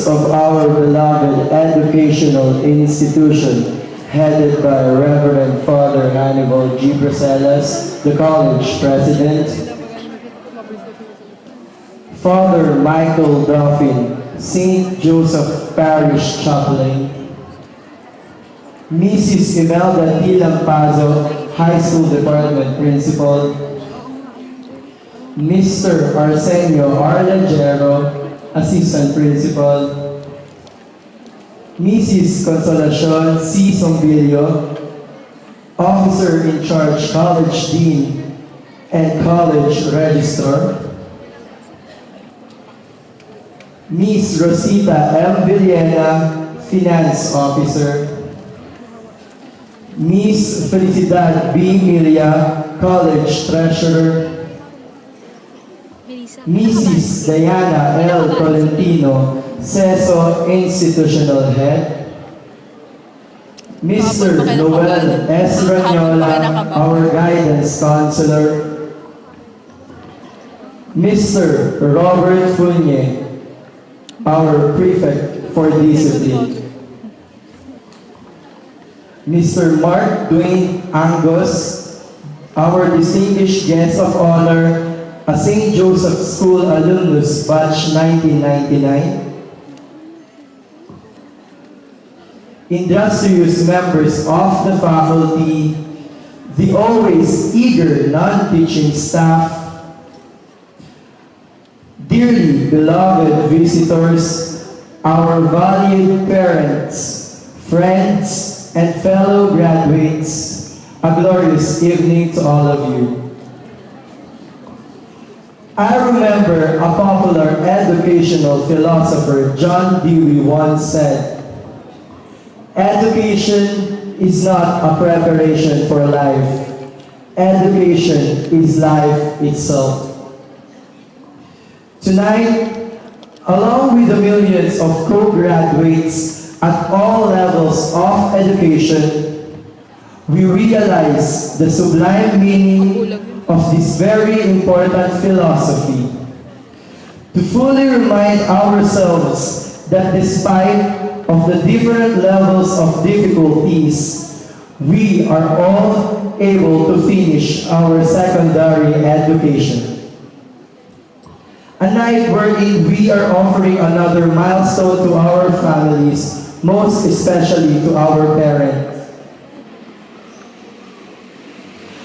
of our beloved educational institution, headed by Reverend Father Hannibal G. Bracelas, the college president, Father Michael Dauphin, St. Joseph Parish Chaplain, Mrs. Imelda T. Lampazo, High School Department Principal, Mr. Arsenio R. Langero, Assistant Principal, Mrs. Consolacion C. Sombilio, Officer in Charge College Dean and College Registrar, Miss Rosita M. Villena, Finance Officer, Miss Felicidad B. Milia, College Treasurer, Mrs. Diana L. Tolentino, CESO Institutional Head, Mr. Noel S. Ranyola, our Guidance Counselor, Mr. Robert Funye, our Prefect for Discipline, Mr. Mark Dwayne Angus, our distinguished guest of honor, a St. Joseph School alumnus batch 1999, industrious members of the faculty, the always eager non-teaching staff, dearly beloved visitors, our valued parents, friends, and fellow graduates, a glorious evening to all of you. I remember a popular educational philosopher, John Dewey, once said, "Education is not a preparation for life. Education is life itself." Tonight, along with the millions of co-graduates at all levels of education, we realize the sublime meaning of this very important philosophy. To fully remind ourselves that despite of the different levels of difficulties, we are all able to finish our secondary education. A night wherein we are offering another milestone to our families, most especially to our parents,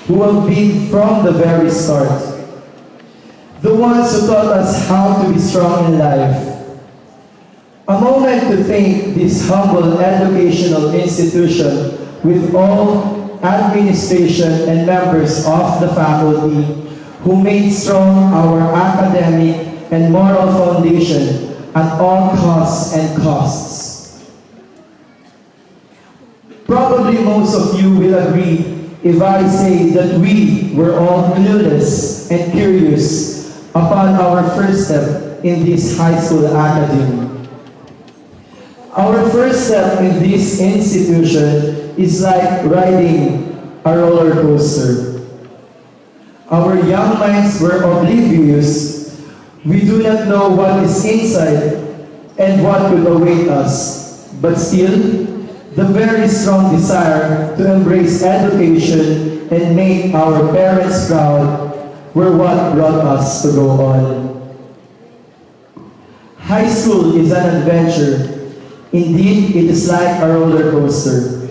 who have been from the very start, the ones who taught us how to be strong in life. A moment to thank this humble educational institution with all administration and members of the faculty who made strong our academic and moral foundation at all costs and costs. Probably most of you will agree if I say that we were all clueless and curious upon our first step in this high school academy. Our first step in this institution is like riding a roller coaster. Our young minds were oblivious. We do not know what is inside and what could await us, but still, the very strong desire to embrace education and make our parents proud were what brought us to go on. High school is an adventure. Indeed, it is like a roller coaster.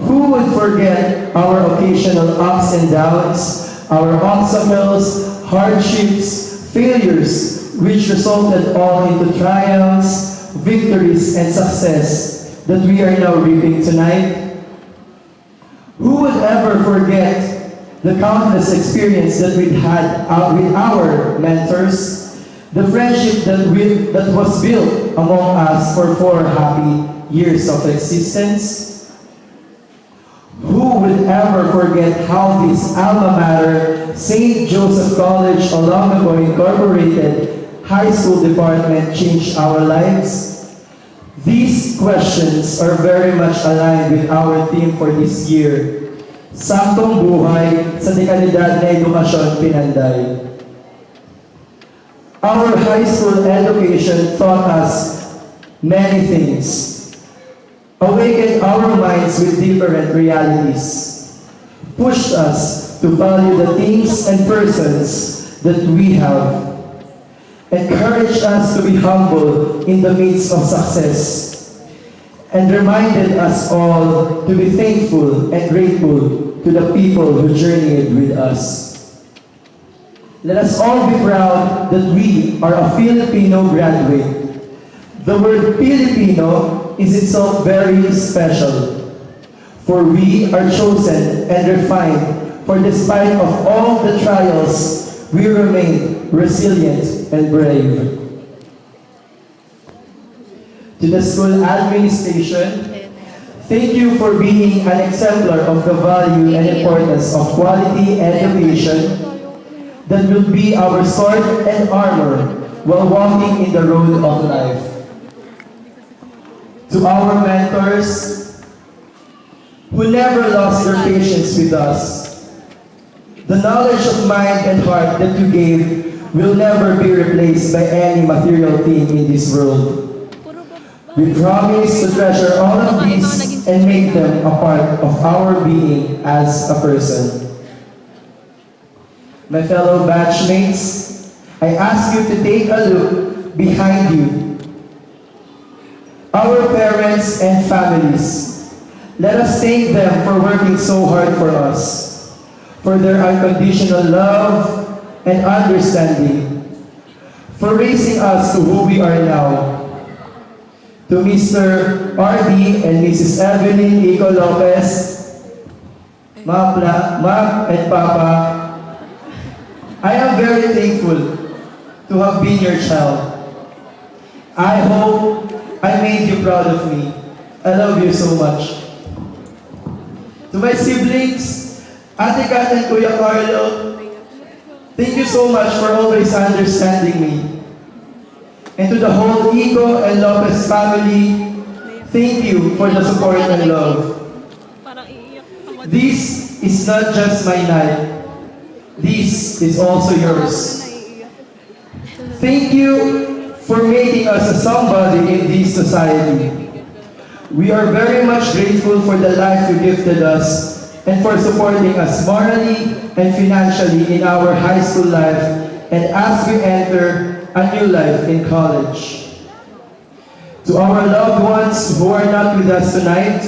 Who would forget our occasional ups and downs, our obstacles, hardships, failures, which resulted all into triumphs, victories, and success that we are now reaping tonight? Who would ever forget the countless experience that we had with our mentors, the friendship that was built among us for 4 happy years of existence? Who would ever forget how this alma mater, St. Joseph College, Olongapo Incorporated High School Department changed our lives? These questions are very much aligned with our theme for this year, Saktong Buhay sa Dekalidad na Edukasyon Pinanday. Our high school education taught us many things, awakened our minds with different realities, pushed us to value the things and persons that we have, encouraged us to be humble in the midst of success, and reminded us all to be thankful and grateful to the people who journeyed with us. Let us all be proud that we are a Filipino graduate. The word Filipino is itself very special, for we are chosen and refined, for despite of all the trials, we remain resilient and brave. To the school administration, thank you for being an exemplar of the value and importance of quality education that will be our sword and armor while walking in the road of life. To our mentors, who never lost their patience with us, the knowledge of mind and heart that you gave will never be replaced by any material thing in this world. We promise to treasure all of these and make them a part of our being as a person. My fellow batchmates, I ask you to take a look behind you. Our parents and families, let us thank them for working so hard for us, for their unconditional love and understanding, for raising us to who we are now. To Mr. Arvee and Mrs. Evelyn Ico Lopez, Ma'am and Papa, I am very thankful to have been your child. I hope I made you proud of me. I love you so much. To my siblings, Ate Kat and Kuya Carlo, thank you so much for always understanding me. And to the whole Ico and Lopez family, thank you for the support and love. This is not just my night. This is also yours. Thank you for making us a somebody in this society. We are very much grateful for the life you gifted us and for supporting us morally and financially in our high school life and as we enter a new life in college. To our loved ones who are not with us tonight,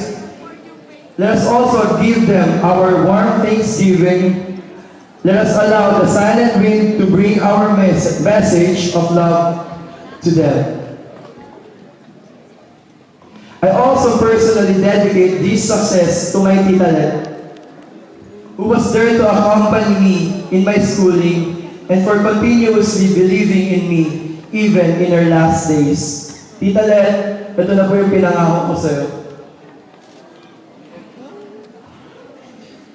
let us also give them our warm thanksgiving. Let us allow the silent wind to bring our message of love to them. I also personally dedicate this success to my Tita Let, who was there to accompany me in my schooling and for continuously believing in me even in her last days. Tita Let, ito na po yung pinangako ko sa'yo.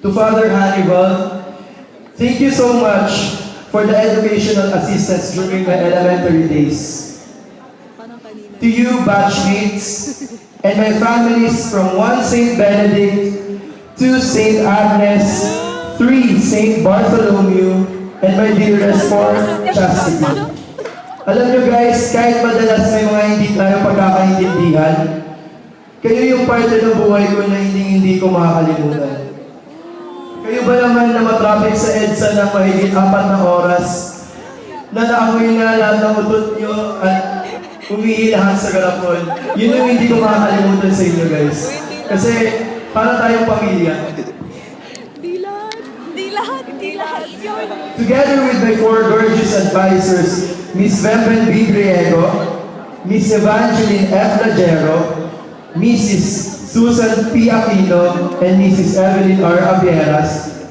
To Father Hannibal, thank you so much for the educational assistance during my elementary days. To you, batchmates, and my families from 1 St. Benedict, 2 St. Agnes, 3 St. Bartholomew, and my dearest 4 Chastity. Alam nyo guys, kahit madalas may mga hindi tayo pagkakaintindihan, kayo yung parte ng buhay ko na hindi ko makakalimutan. Kayo ba naman na matraffic sa EDSA ng mahigit 4 na oras, na naamoy na lahat ng utot nyo at umihilahan sa garapon? Yun yung hindi ko makakalimutan sa inyo guys. Kasi para tayong pamilya. Di lahat yun. Together with my 4 gorgeous advisors, Miss Bemben B. Griego, Miss Evangeline F. Lagero, Mrs. Susan P. Aquino, and Mrs. Evelyn R. Avieras,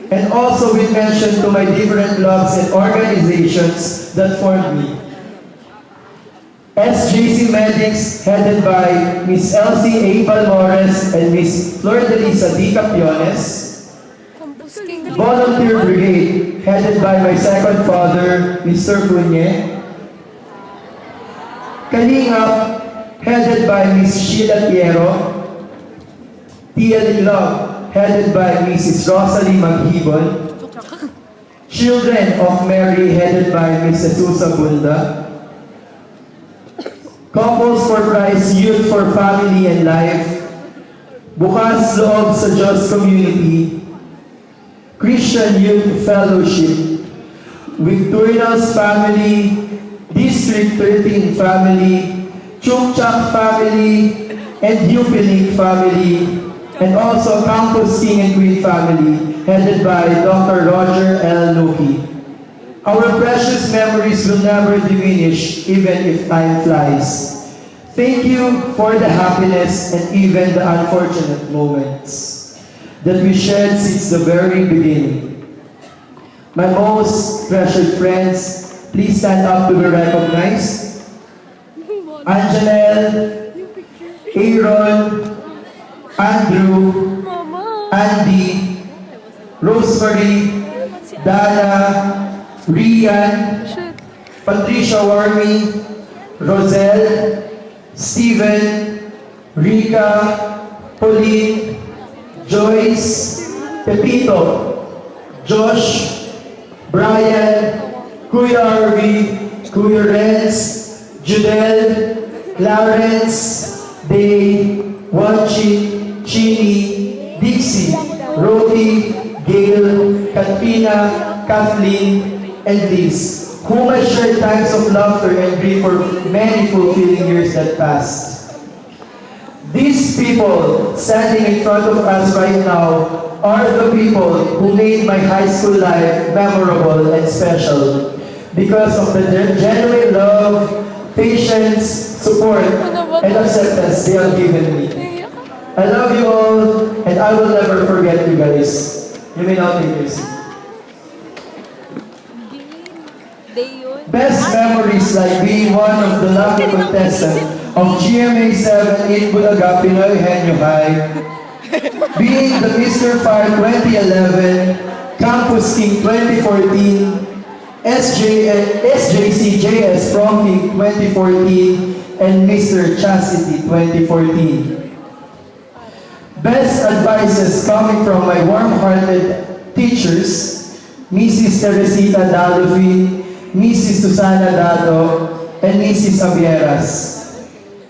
and also with mention to my different clubs and organizations that formed me. SJC Medics, headed by Miss Elsie A. Balmores and Miss Flor de Lisa D. Capiones. Volunteer Brigade, headed by my second father, Mr. Cunye. Kalingap, headed by Miss Sheila Piero. TL Love, headed by Mrs. Rosalie Maghibon. Children of Mary, headed by Miss Susa Bunda. Couples for Christ, Youth for Family and Life, Bukas Loob sa Diyos Community, Christian Youth Fellowship, Victorious Family, District 13 Family, Chukchak Family, and Upilink Family, and also Campus King and Queen Family, headed by Dr. Roger L. Luki. Our precious memories will never diminish even if time flies. Thank you for the happiness and even the unfortunate moments that we shared since the very beginning. My most treasured friends, please stand up to be recognized. Anjanelle, Aaron, Andrew, Andy, Rosemary, Dana, Rian, Patricia Warmy, Roselle, Steven, Rika, Pauline, Joyce, Pepito, Josh, Brian, Kuya Arvee, Kuya Renz, Judel, Clarence, Day, Wanchi, Chini, Dixie, Roti, Gail, Katrina, Kathleen, and Liz, whom I shared times of laughter and grief for many fulfilling years that passed. These people standing in front of us right now are the people who made my high school life memorable and special because of the genuine love, patience, support, and acceptance they have given me. I love you all, and I will never forget you guys. You may now take your seat. Best memories like being one of the lucky contestants of GMA 7 in Bulaga, Pinoy Henyo High, being the Mr. Fire 2011, Campus King 2014, SJCJS Prom King 2014, and Mr. Chastity 2014. Best advices coming from my warm-hearted teachers, Mrs. Teresita Dalufin, Mrs. Susana Dado, and Mrs. Avieras.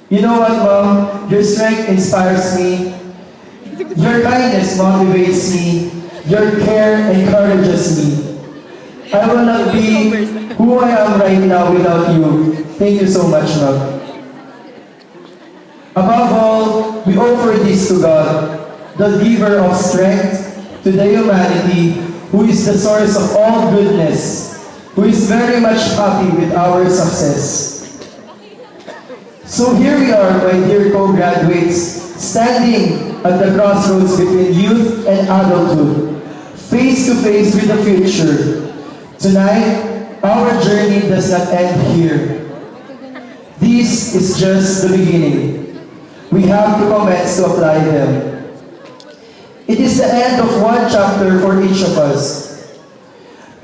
You know what, Mom? Your strength inspires me. Your kindness motivates me. Your care encourages me. I will not be who I am right now without you. Thank you so much, Mom. Above all, we offer this to God, the giver of strength, to the humanity, who is the source of all goodness, who is very much happy with our success. So here we are, my dear co-graduates, standing at the crossroads between youth and adulthood, face to face with the future. Tonight, our journey does not end here. This is just the beginning. We have to commence to apply them. It is the end of one chapter for each of us.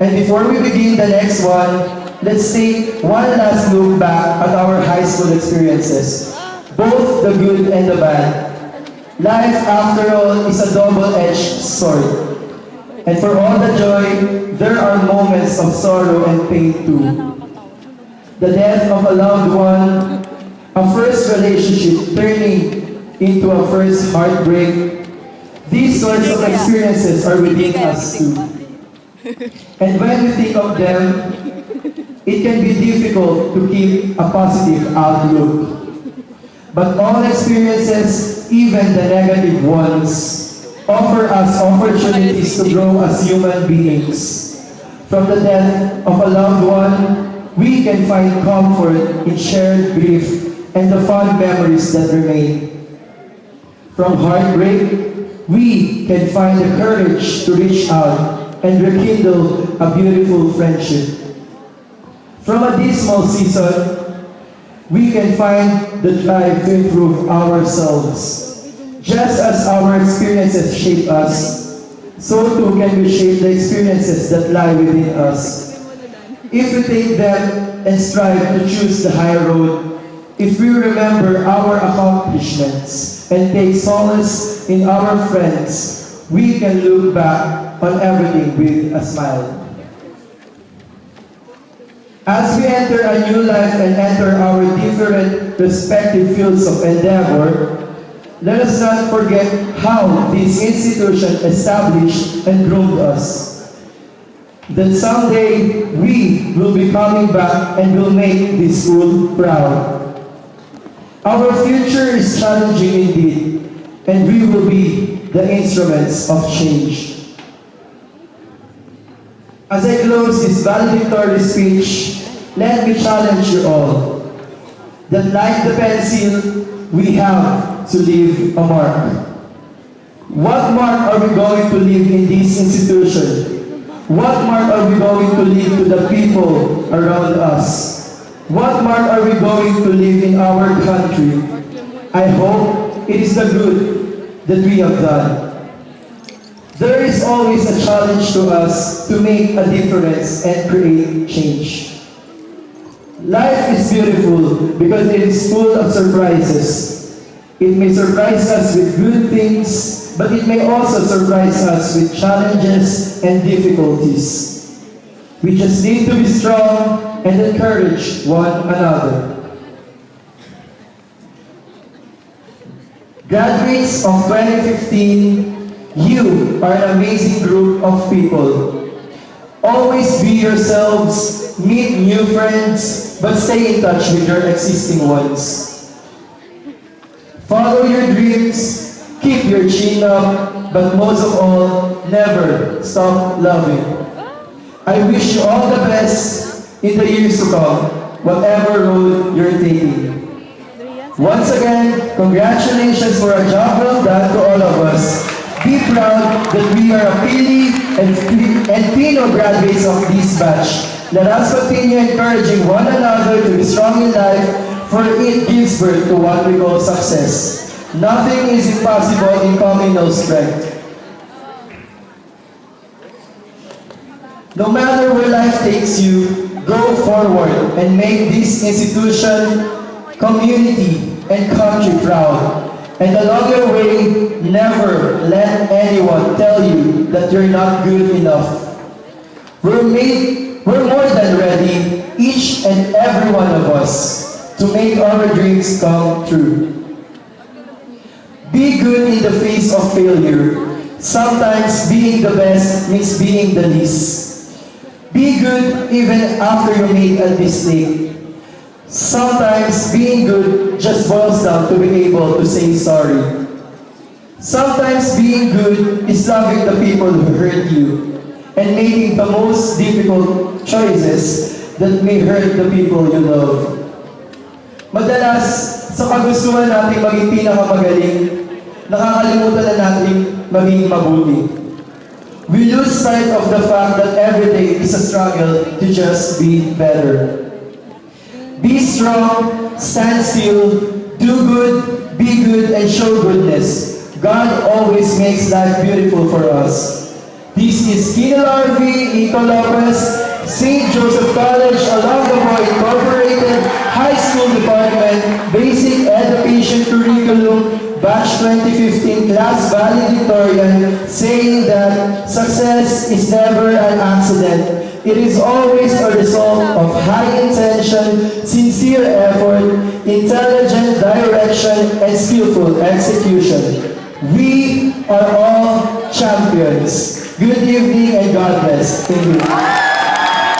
And before we begin the next one, let's take one last look back at our high school experiences, both the good and the bad. Life, after all, is a double-edged sword. And for all the joy, there are moments of sorrow and pain too. The death of a loved one, a first relationship turning into a first heartbreak, these sorts of experiences are within us too. And when we think of them, it can be difficult to keep a positive outlook. But all experiences, even the negative ones, offer us opportunities to grow as human beings. From the death of a loved one, we can find comfort in shared grief and the fond memories that remain. From heartbreak, we can find the courage to reach out and rekindle a beautiful friendship. From a dismal season, we can find the drive to improve ourselves. Just as our experiences shape us, so too can we shape the experiences that lie within us. If we take them and strive to choose the high road, if we remember our accomplishments and take solace in our friends, we can look back on everything with a smile. As we enter a new life and enter our different respective fields of endeavor, let us not forget how this institution established and groomed us. That someday we will be coming back and will make this school proud. Our future is challenging indeed, and we will be the instruments of change. As I close this valedictory speech, let me challenge you all that like the pencil, we have to leave a mark. What mark are we going to leave in this institution? What mark are we going to leave to the people around us? What mark are we going to leave in our country? I hope it is the good that we have done. There is always a challenge to us to make a difference and create change. Life is beautiful because it is full of surprises. It may surprise us with good things, but it may also surprise us with challenges and difficulties. We just need to be strong and encourage one another. Graduates of 2015, you are an amazing group of people. Always be yourselves, meet new friends, but stay in touch with your existing ones. Follow your dreams, keep your chin up, but most of all, never stop loving. I wish you all the best in the years to come, whatever road you're taking. Once again, congratulations for a job well done to all of us. Be proud that we are a Pili and Pino graduates of this batch. Let us continue encouraging one another to be strong in life, for it gives birth to what we call success. Nothing is impossible in communal strength. No matter where life takes you, go forward and make this institution, community, and country proud. And along your way, never let anyone tell you that you're not good enough. We're more than ready, each and every one of us, to make our dreams come true. Be good in the face of failure. Sometimes being the best means being the least. Be good even after you made a mistake. Sometimes being good just boils down to being able to say sorry. Sometimes being good is loving the people who hurt you and making the most difficult choices that may hurt the people you love. Madalas, sa kagustuhan natin maging pinakamagaling, nakakalimutan na natin maging mabuti. We lose sight of the fact that every day is a struggle to just be better. Be strong, stand still, do good, be good, and show goodness. God always makes life beautiful for us. This is Kean Arvee, Lopez, St. Joseph College, Olongapo Incorporated, High School Department, Basic Education Curriculum, Batch 2015 Class Valedictorian, saying that success is never an accident. It is always a result of high intention, sincere effort, intelligent direction, and skillful execution. We are all champions. Good evening and God bless. Thank you.